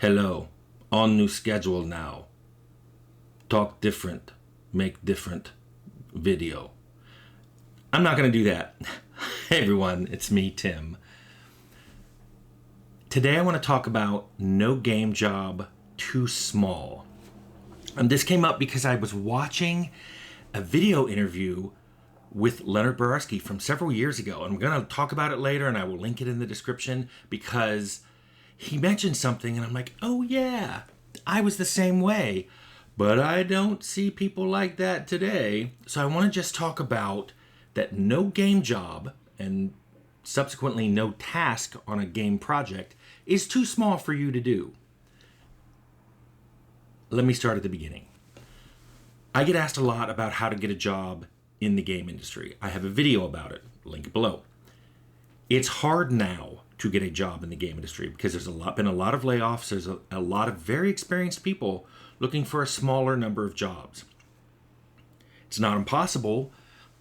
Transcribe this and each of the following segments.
Hello, on new schedule now. Talk different, make different video. I'm not going to do that. Hey everyone, it's me, Tim. Today I want to talk about no game job too small. And this came up because I was watching a video interview with Leonard Borarsky from several years ago. I'm going to talk about it later and I will link it in the description because he mentioned something and I'm like, oh yeah, I was the same way. But I don't see people like that today. So I want to just talk about that no game job and subsequently no task on a game project is too small for you to do. Let me start at the beginning. I get asked a lot about how to get a job in the game industry. I have a video about it, link below. It's hard now to get a job in the game industry because there's been a lot of layoffs. There's a lot of very experienced people looking for a smaller number of jobs. It's not impossible.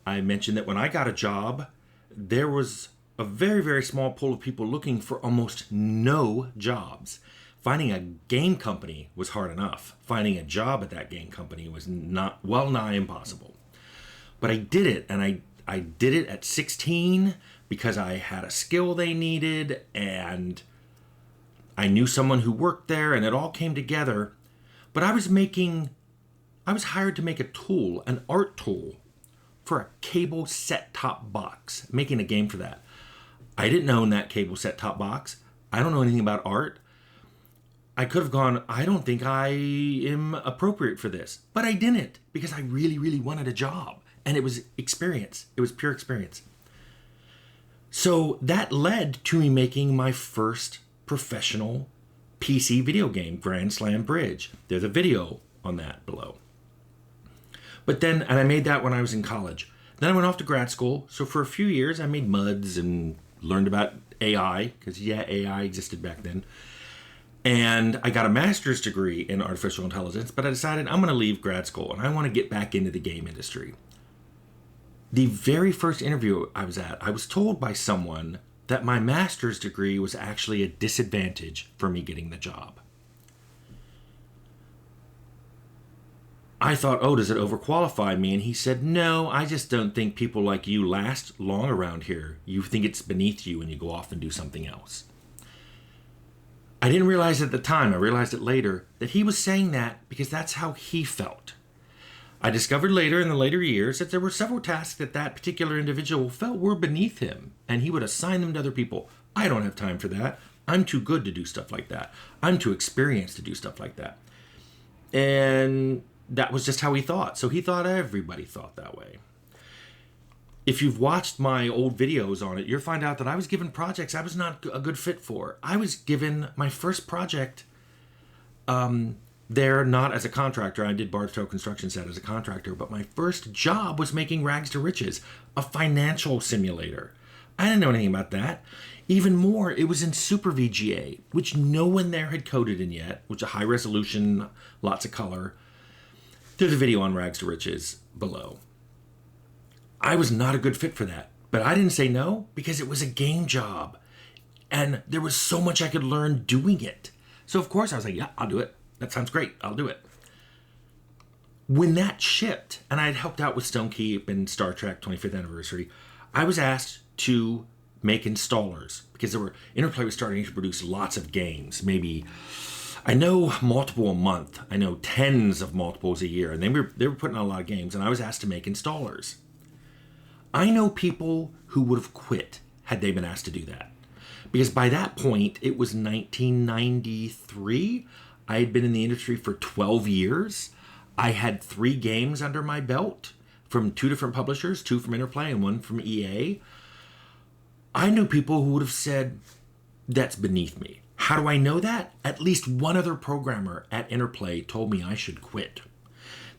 I mentioned that when I got a job, there was a very, very small pool of people looking for almost no jobs. Finding a game company was hard enough. Finding a job at that game company was well nigh impossible. But I did it, and I did it at 16 because I had a skill they needed, and I knew someone who worked there, and it all came together. But I was hired to make a tool, an art tool, for a cable set-top box, making a game for that. I didn't own that cable set-top box. I don't know anything about art. I could have gone, I don't think I am appropriate for this. But I didn't, because I really, really wanted a job. And it was experience. It was pure experience. So that led to me making my first professional PC video game, Grand Slam Bridge. There's a video on that below. But then, and I made that when I was in college. Then I went off to grad school. So for a few years, I made MUDs and learned about AI, because AI existed back then. And I got a master's degree in artificial intelligence, but I decided I'm going to leave grad school and I want to get back into the game industry. The very first interview I was at, I was told by someone that my master's degree was actually a disadvantage for me getting the job. I thought, oh, does it overqualify me? And he said, no, I just don't think people like you last long around here. You think it's beneath you and you go off and do something else. I didn't realize at the time, I realized it later, that he was saying that because that's how he felt. I discovered later in the later years that there were several tasks that particular individual felt were beneath him, and he would assign them to other people. I don't have time for that. I'm too good to do stuff like that. I'm too experienced to do stuff like that. And that was just how he thought. So he thought everybody thought that way. If you've watched my old videos on it, you'll find out that I was given projects I was not a good fit for. I was given my first project there not as a contractor. I did Barstow Construction Set as a contractor, but my first job was making Rags to Riches, a financial simulator. I didn't know anything about that. Even more, it was in Super VGA, which no one there had coded in yet, which is high resolution, lots of color. There's a video on Rags to Riches below. I was not a good fit for that, but I didn't say no because it was a game job and there was so much I could learn doing it. So of course I was like, yeah, I'll do it. That sounds great. I'll do it. When that shipped, and I had helped out with Stonekeep and Star Trek 25th Anniversary, I was asked to make installers because Interplay was starting to produce lots of games, maybe, I know multiple a month. I know tens of multiples a year, and they were putting out a lot of games, and I was asked to make installers. I know people who would have quit had they been asked to do that. Because by that point, it was 1993. I had been in the industry for 12 years. I had 3 games under my belt from 2 different publishers, 2 from Interplay and 1 from EA. I knew people who would have said, that's beneath me. How do I know that? At least one other programmer at Interplay told me I should quit.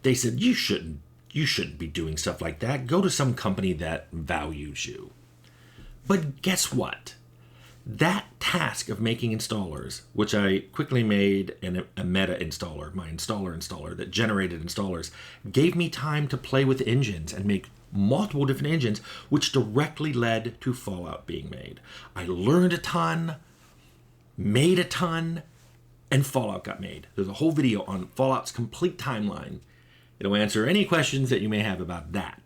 They said, you shouldn't be doing stuff like that. Go to some company that values you. But guess what? That task of making installers, which I quickly made a meta installer, my installer that generated installers, gave me time to play with engines and make multiple different engines, which directly led to Fallout being made. I learned a ton, made a ton, and Fallout got made. There's a whole video on Fallout's complete timeline. It'll answer any questions that you may have about that.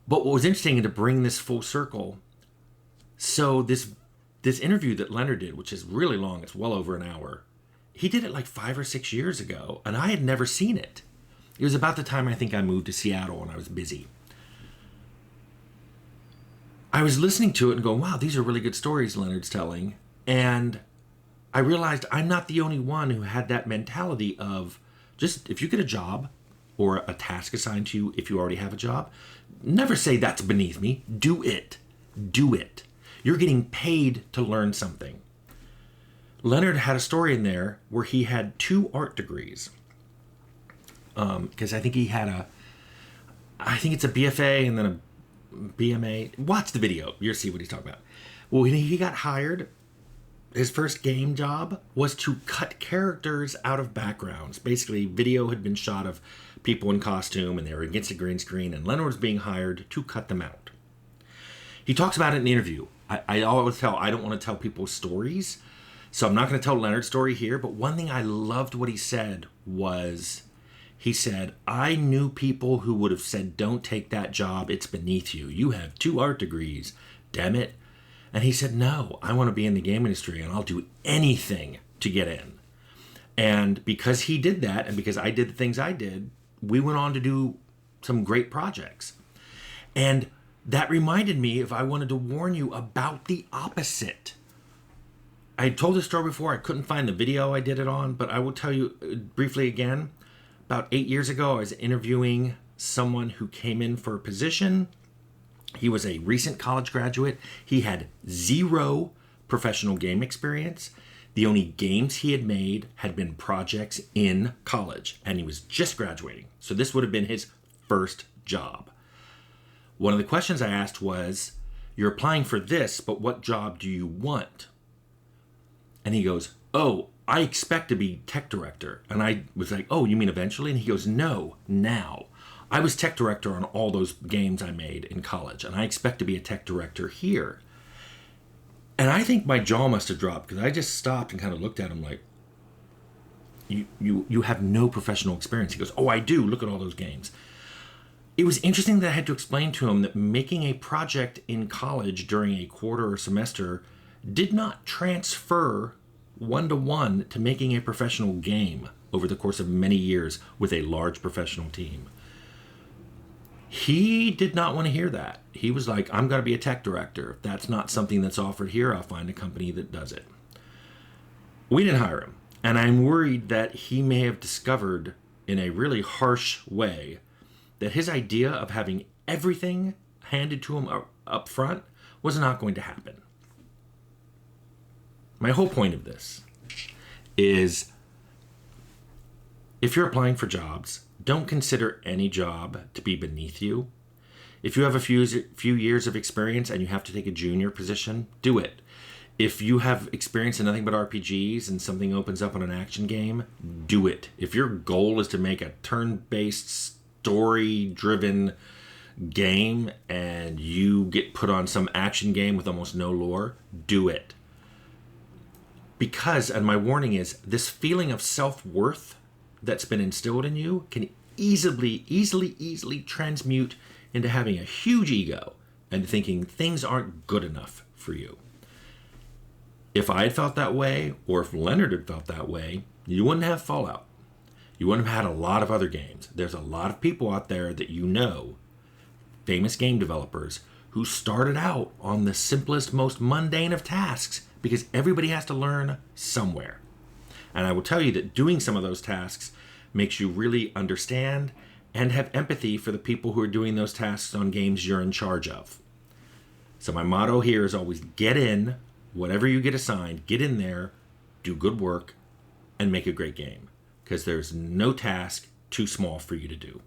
But what was interesting, and to bring this full circle, so this interview that Leonard did, which is really long, it's well over an hour, he did it like 5 or 6 years ago, and I had never seen it. It was about the time I think I moved to Seattle and I was busy. I was listening to it and going, wow, these are really good stories Leonard's telling. And I realized I'm not the only one who had that mentality of just, if you get a job or a task assigned to you, if you already have a job, never say that's beneath me. Do it. Do it. You're getting paid to learn something. Leonard had a story in there where he had 2 art degrees. Because I think he had I think it's a BFA and then a BMA. Watch the video. You'll see what he's talking about. Well, when he got hired, his first game job was to cut characters out of backgrounds. Basically, video had been shot of people in costume and they were against a green screen, and Leonard was being hired to cut them out. He talks about it in the interview. I always I don't want to tell people stories, so I'm not going to tell Leonard's story here, but one thing I loved what he said was, he said, I knew people who would have said, don't take that job, it's beneath you. You have 2 art degrees, damn it. And he said, no, I want to be in the game industry and I'll do anything to get in. And because he did that, and because I did the things I did, we went on to do some great projects. And that reminded me, if I wanted to warn you about the opposite. I told this story before, I couldn't find the video I did it on, but I will tell you briefly again. About 8 years ago, I was interviewing someone who came in for a position. He was a recent college graduate. He had 0 professional game experience. The only games he had made had been projects in college, and he was just graduating. So this would have been his first job. One of the questions I asked was, you're applying for this, but what job do you want? And he goes, oh, I expect to be tech director. And I was like, oh, you mean eventually? And he goes, no, now. I was tech director on all those games I made in college, and I expect to be a tech director here. And I think my jaw must have dropped, because I just stopped and kind of looked at him like, you have no professional experience. He goes, oh, I do. Look at all those games. It was interesting that I had to explain to him that making a project in college during a quarter or semester did not transfer one-to-one to making a professional game over the course of many years with a large professional team. He did not want to hear that. He was like, I'm going to be a tech director. If that's not something that's offered here, I'll find a company that does it. We didn't hire him. And I'm worried that he may have discovered in a really harsh way that his idea of having everything handed to him up front was not going to happen. My whole point of this is, if you're applying for jobs, don't consider any job to be beneath you. If you have a few years of experience and you have to take a junior position, do it. If you have experience in nothing but RPGs and something opens up on an action game, do it. If your goal is to make a turn-based, story-driven game and you get put on some action game with almost no lore, do it. Because, and my warning is, this feeling of self-worth that's been instilled in you can easily transmute into having a huge ego and thinking things aren't good enough for you. If I had felt that way, or if Leonard had felt that way, you wouldn't have Fallout. You wouldn't have had a lot of other games. There's a lot of people out there that you know, famous game developers, who started out on the simplest, most mundane of tasks, because everybody has to learn somewhere. And I will tell you that doing some of those tasks makes you really understand and have empathy for the people who are doing those tasks on games you're in charge of. So my motto here is always get in, whatever you get assigned, get in there, do good work, and make a great game. Because there's no task too small for you to do.